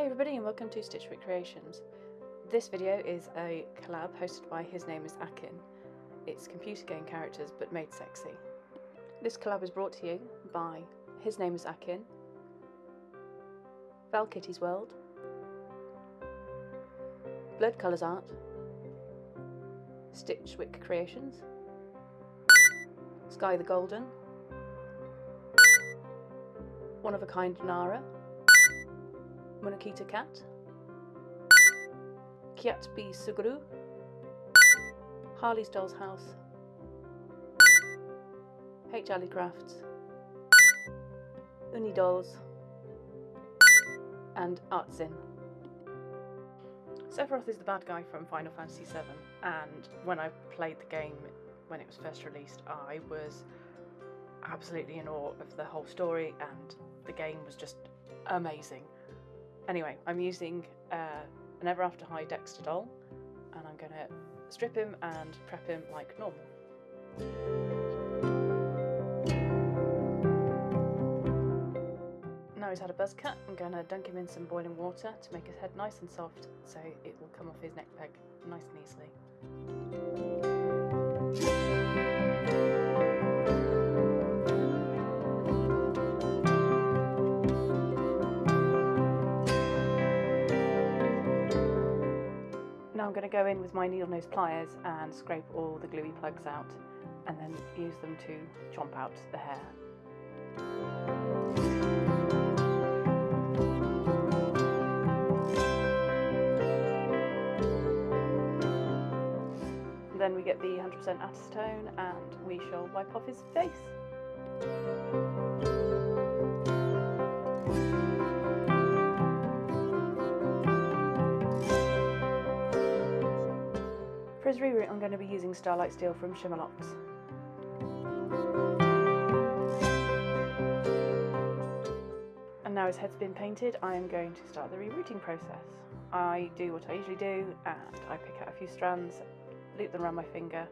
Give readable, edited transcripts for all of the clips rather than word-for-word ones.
Hey everybody and welcome to Stitch With Creations. This video is a collab hosted by His Name is Akin. It's computer game characters but made sexy. This collab is brought to you by His Name is Akin, Val Kitty's World, Watercolour Art, Stitch With Creations, Sky the Golden, One of a Kind Nara, Monokita Cat, Kiatbi Suguru, Harley's Doll's House, H. Alley Crafts, Uni Dolls, and Artzin. Sephiroth is the bad guy from Final Fantasy VII, and when I played the game when it was first released, I was absolutely in awe of the whole story, and the game was just amazing. Anyway, I'm using an Ever After High Dexter doll, and I'm going to strip him and prep him like normal. Now he's had a buzz cut, I'm going to dunk him in some boiling water to make his head nice and soft so it will come off his neck peg nice and easily. Now I'm going to go in with my needle nose pliers and scrape all the gluey plugs out, and then use them to chomp out the hair. And then we get the 100% acetone and we shall wipe off his face. For his reroute, I'm going to be using Starlight Steel from Shimmerlocks. And now his head's been painted, I am going to start the rerouting process. I do what I usually do, and I pick out a few strands, loop them around my finger,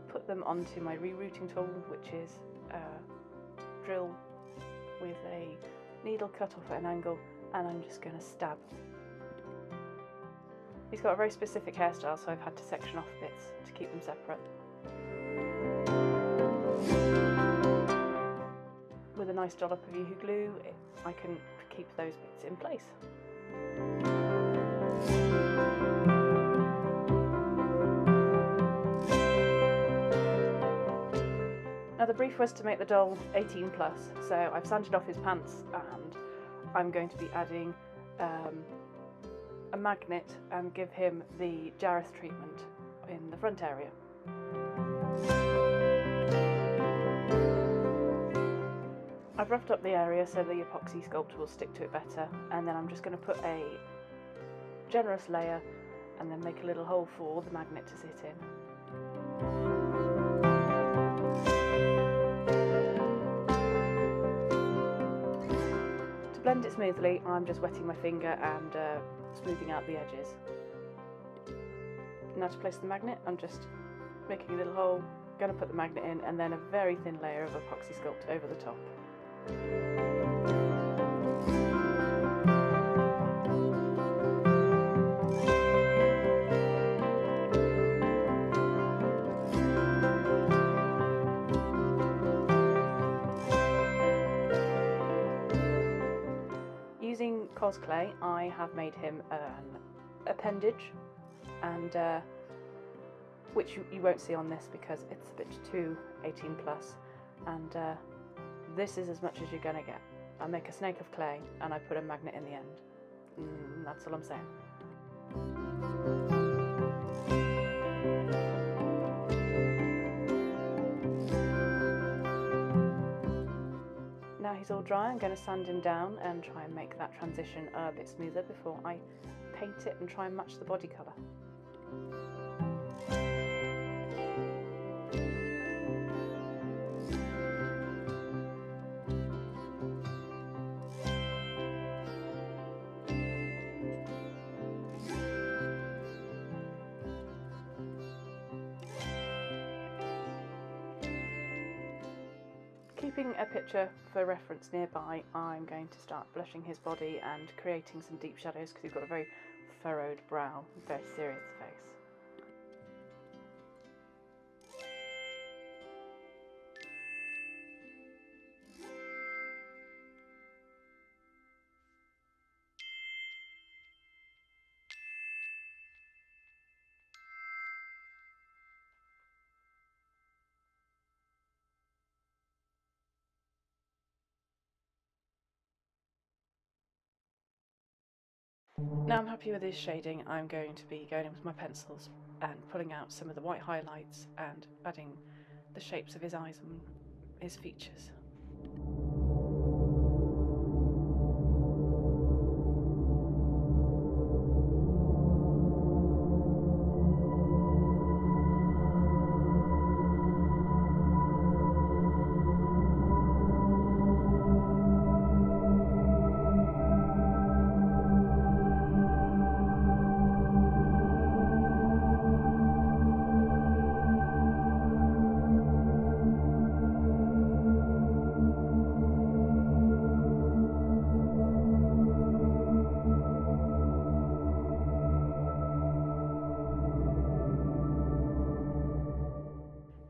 put them onto my rerouting tool, which is a drill with a needle cut off at an angle, and I'm just going to stab. He's got a very specific hairstyle, so I've had to section off bits to keep them separate. With a nice dollop of Yoo-Hoo glue, I can keep those bits in place. Now the brief was to make the doll 18+, so I've sanded off his pants and I'm going to be adding a magnet and give him the Jareth treatment in the front area. I've roughed up the area so the epoxy sculpt will stick to it better, and then I'm just going to put a generous layer and then make a little hole for the magnet to sit in. To blend it smoothly, I'm just wetting my finger and smoothing out the edges. Now to place the magnet, I'm just making a little hole, going to put the magnet in, and then a very thin layer of epoxy sculpt over the top. Using cosclay, I have made him an appendage, and which you won't see on this because it's a bit too 18+, and this is as much as you're going to get. I make a snake of clay and I put a magnet in the end. That's all I'm saying. Now he's all dry, I'm going to sand him down and try and make that transition a bit smoother before I paint it and try and match the body colour. keeping a picture for reference nearby, I'm going to start blushing his body and creating some deep shadows because he's got a very furrowed brow, very serious face. Now I'm happy with his shading, I'm going to be going in with my pencils and pulling out some of the white highlights and adding the shapes of his eyes and his features.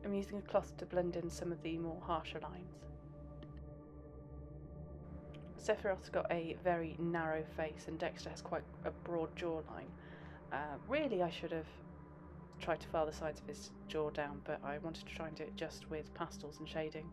I'm using a cloth to blend in some of the more harsher lines. Sephiroth's got a very narrow face and Dexter has quite a broad jawline. Really I should have tried to file the sides of his jaw down, but I wanted to try and do it just with pastels and shading.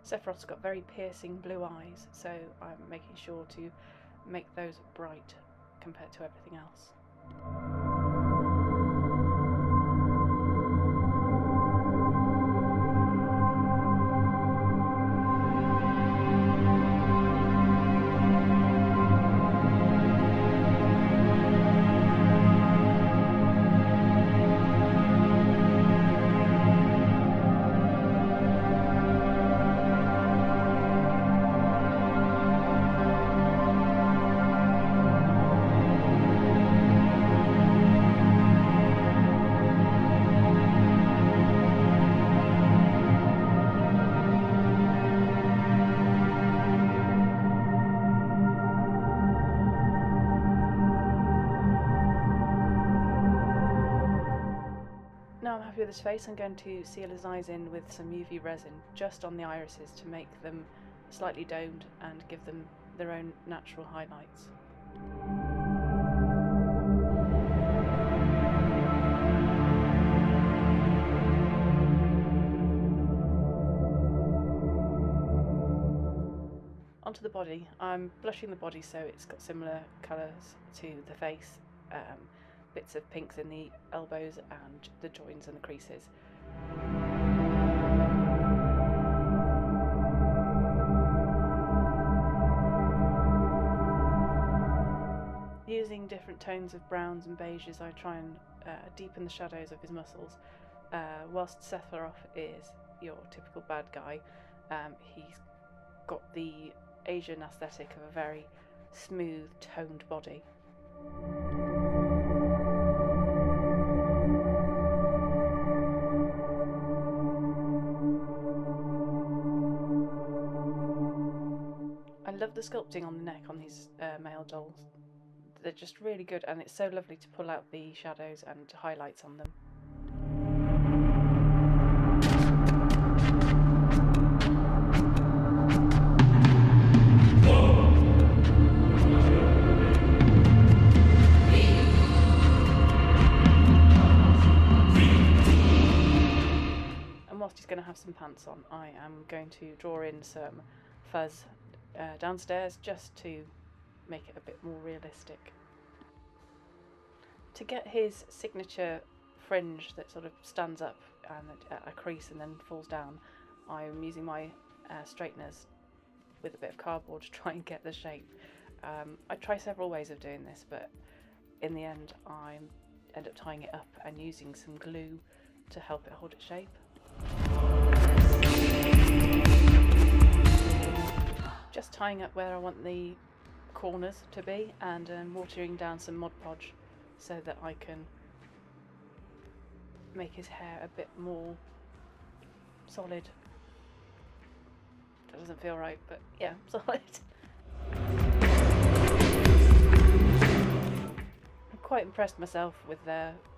Sephiroth's got very piercing blue eyes, so I'm making sure to make those bright compared to everything else. Now I'm happy with his face, I'm going to seal his eyes in with some UV resin just on the irises to make them slightly domed and give them their own natural highlights. Onto the body, I'm blushing the body so it's got similar colours to the face. Bits of pinks in the elbows and the joins and the creases. Using different tones of browns and beiges, I try and deepen the shadows of his muscles. Whilst Sephiroth is your typical bad guy, he's got the Asian aesthetic of a very smooth, toned body. I love the sculpting on the neck on these male dolls. They're just really good, and it's so lovely to pull out the shadows and highlights on them. And whilst he's going to have some pants on, I am going to draw in some fuzz downstairs just to make it a bit more realistic. To get his signature fringe that sort of stands up and at a crease and then falls down, I'm using my straighteners with a bit of cardboard to try and get the shape. I try several ways of doing this, but in the end I end up tying it up and using some glue to help it hold its shape. Just tying up where I want the corners to be, and watering down some Mod Podge so that I can make his hair a bit more solid. That doesn't feel right, but yeah, solid. I'm quite impressed myself with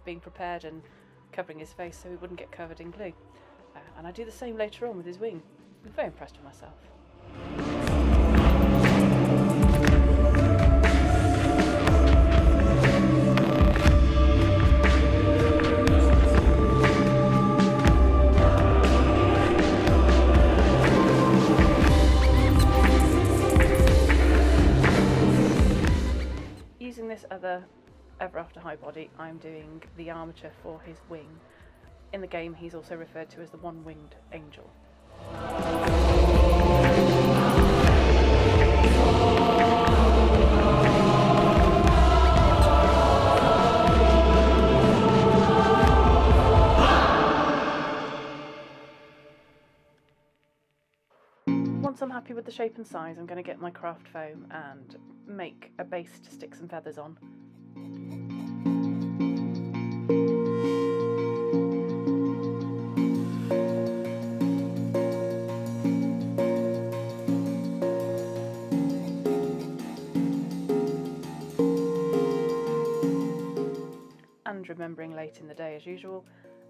being prepared and covering his face so he wouldn't get covered in glue. And I do the same later on with his wing. I'm very impressed with myself. Using this other Ever After High body, I'm doing the armature for his wing. In the game, he's also referred to as the one-winged angel. Once I'm happy with the shape and size, I'm going to get my craft foam and make a base to stick some feathers on. And remembering late in the day as usual,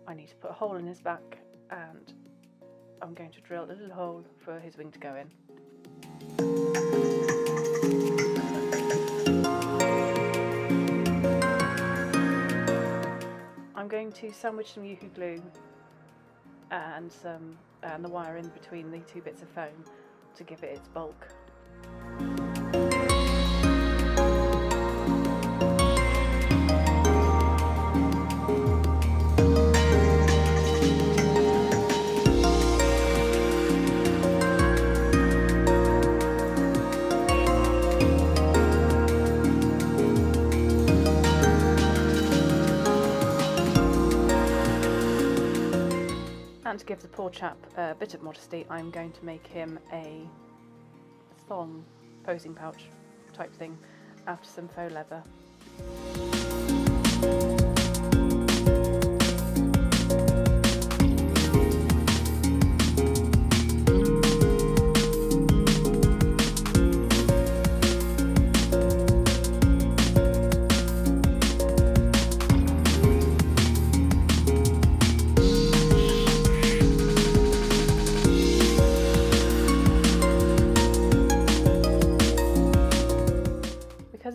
I need to put a hole in his back, and I'm going to drill a little hole for his wing to go in. I'm going to sandwich some Yuhu glue and the wire in between the two bits of foam to give it its bulk. And to give the poor chap a bit of modesty, I'm going to make him a thong posing pouch type thing out of some faux leather.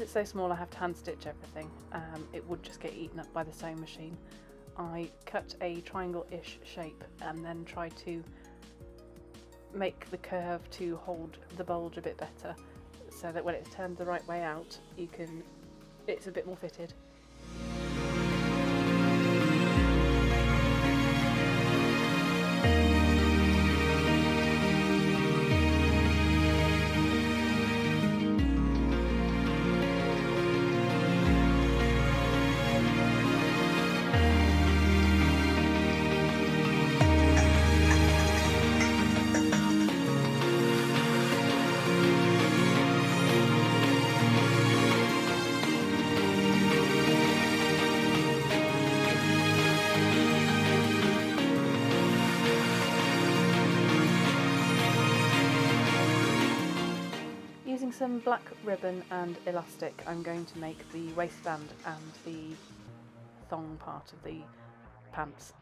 So small I have to hand stitch everything. It would just get eaten up by the sewing machine. I cut a triangle-ish shape and then try to make the curve to hold the bulge a bit better, so that when it's turned the right way out, it's a bit more fitted. Using some black ribbon and elastic, I'm going to make the waistband and the thong part of the pants.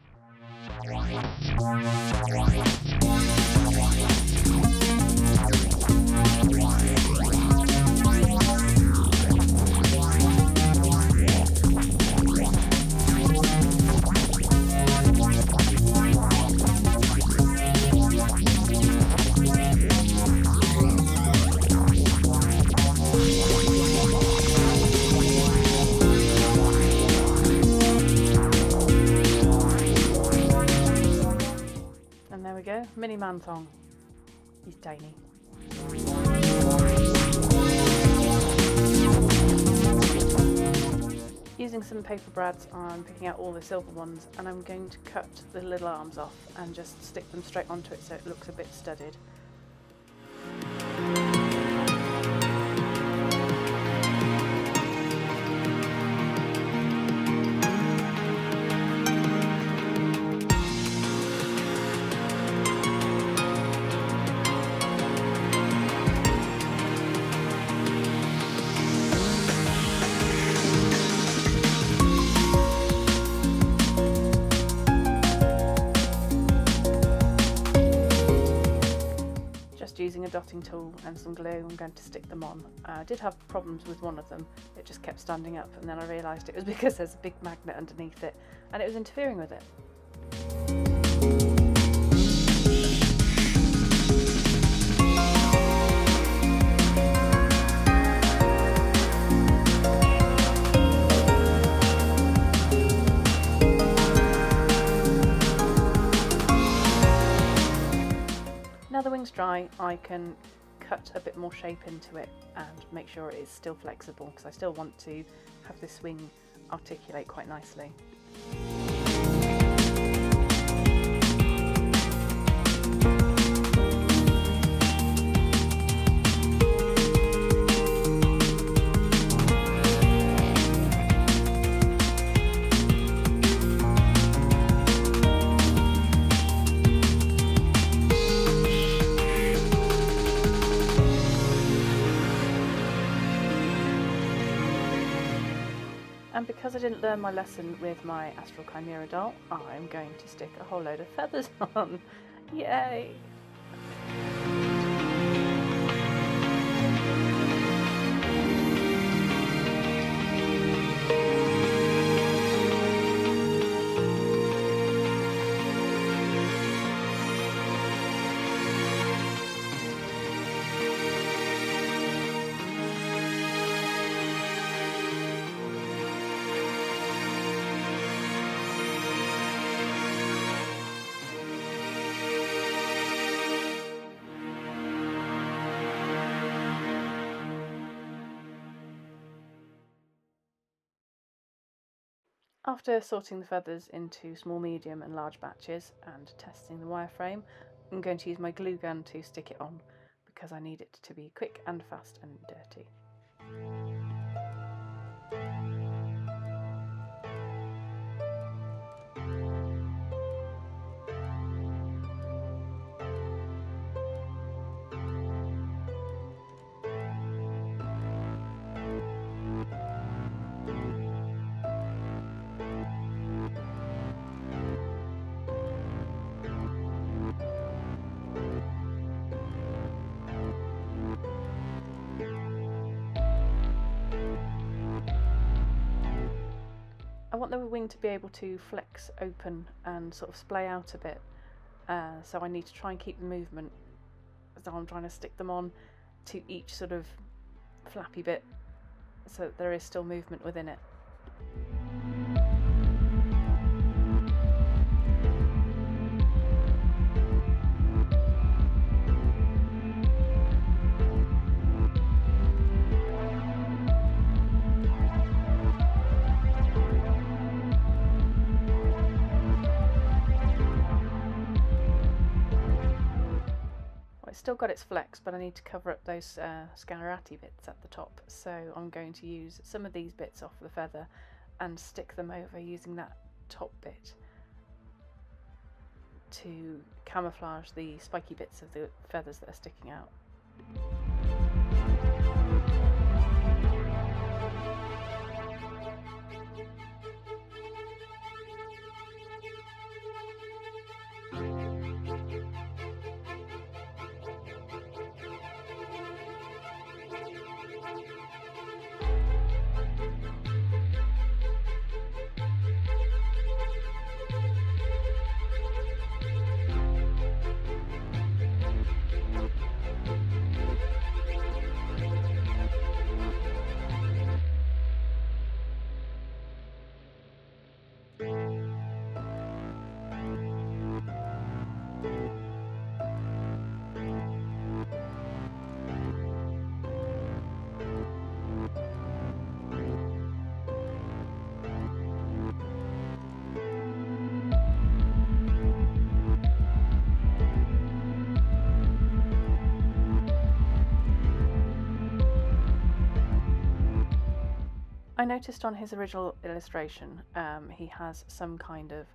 go, mini man thong. He's tiny. Using some paper brads, I'm picking out all the silver ones, and I'm going to cut the little arms off and just stick them straight onto it so it looks a bit studded. Using a dotting tool and some glue, I'm going to stick them on. I did have problems with one of them, it just kept standing up, and then I realised it was because there's a big magnet underneath it and it was interfering with it. Now the wing's dry, I can cut a bit more shape into it and make sure it is still flexible, because I still want to have this wing articulate quite nicely. And because I didn't learn my lesson with my Astral Chimera doll, I'm going to stick a whole load of feathers on. Yay! After sorting the feathers into small, medium and large batches and testing the wireframe, I'm going to use my glue gun to stick it on because I need it to be quick and fast and dirty. I want the wing to be able to flex open and sort of splay out a bit, so I need to try and keep the movement, so I'm trying to stick them on to each sort of flappy bit so that there is still movement within it. It's still got its flex, but I need to cover up those scalarati bits at the top, so I'm going to use some of these bits off the feather and stick them over using that top bit to camouflage the spiky bits of the feathers that are sticking out. I noticed on his original illustration he has some kind of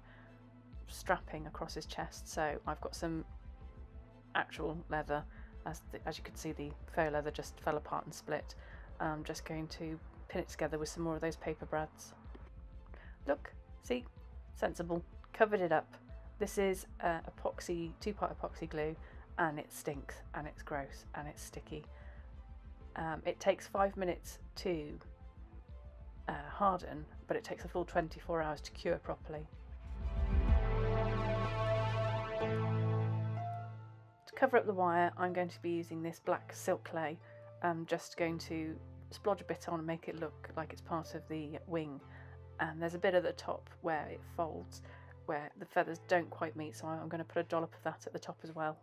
strapping across his chest, so I've got some actual leather. As you can see, the faux leather just fell apart and split. I'm just going to pin it together with some more of those paper brads. Look, see, sensible. Covered it up. This is epoxy, 2-part epoxy glue, and it stinks and it's gross and it's sticky. It takes 5 minutes to harden, but it takes a full 24 hours to cure properly. To cover up the wire, I'm going to be using this black silk clay. I'm just going to splodge a bit on and make it look like it's part of the wing. And there's a bit at the top where it folds, where the feathers don't quite meet, so I'm going to put a dollop of that at the top as well.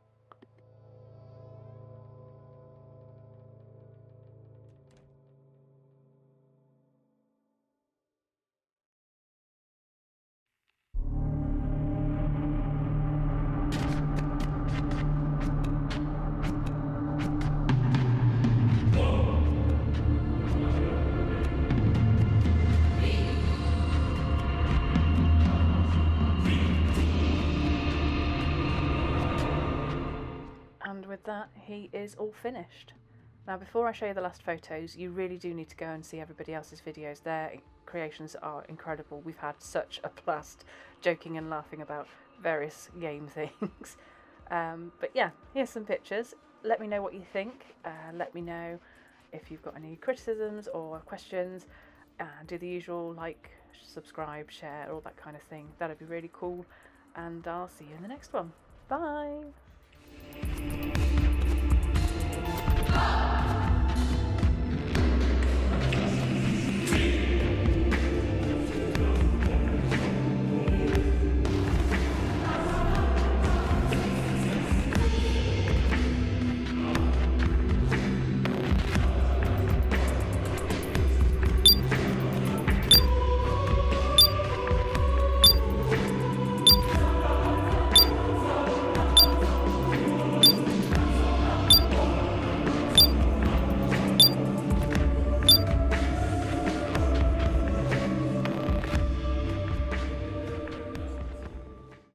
With that, he is all finished. Now, before I show you the last photos, you really do need to go and see everybody else's videos. Their creations are incredible. We've had such a blast joking and laughing about various game things. But yeah, here's some pictures. Let me know what you think. Let me know if you've got any criticisms or questions. Do the usual like, subscribe, share, all that kind of thing. That'd be really cool. And I'll see you in the next one. Bye!